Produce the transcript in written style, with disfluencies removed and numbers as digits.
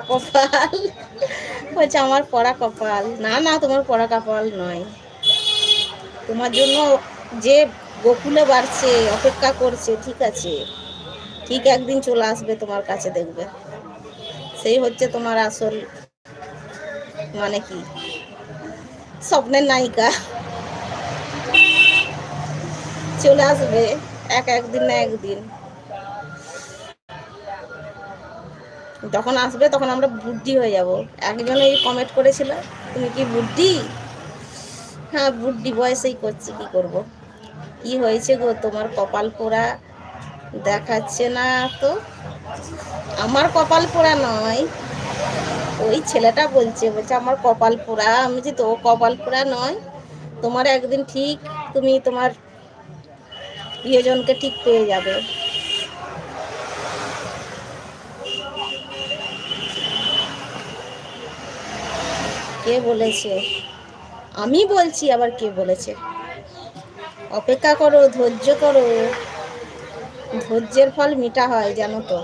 কপাল। বলছে আমার পড়া কপাল। না না, তোমার পড়া কপাল নয়। তোমার জন্য যে গোকুলে বাড়ছে, অপেক্ষা করছে, ঠিক আছে, ঠিক একদিন চলে আসবে তোমার কাছে, দেখবে। সেই হচ্ছে তোমার আসল মানে কি, স্বপ্নের নায়িকা। চলে আসবে একদিন না একদিন। যখন আসবে তখন আমরা বুদ্ধি হয়ে যাব। একজন এই কমেন্ট করেছিল, তুমি কি বুদ্ধি? হ্যাঁ, বুদ্ধি বয়সেই করছি, কি করব। কি হয়েছে গো, তোমার কপাল পোড়া দেখাচ্ছে না তো? আমার কপাল পোড়া নয়, ওই ছেলেটা বলছে আমার কপাল পোড়া। আমি যে তো কপাল পোড়া নয়, তোমার একদিন ঠিক তুমি তোমার প্রিয়জনকে ঠিক পেয়ে যাবে। কে বলেছে? আমি বলছি, আবার কে বলেছে? অপেক্ষা করো, ধৈর্য করো, ধৈর্যের ফল মিঠা হয়, জানো তো।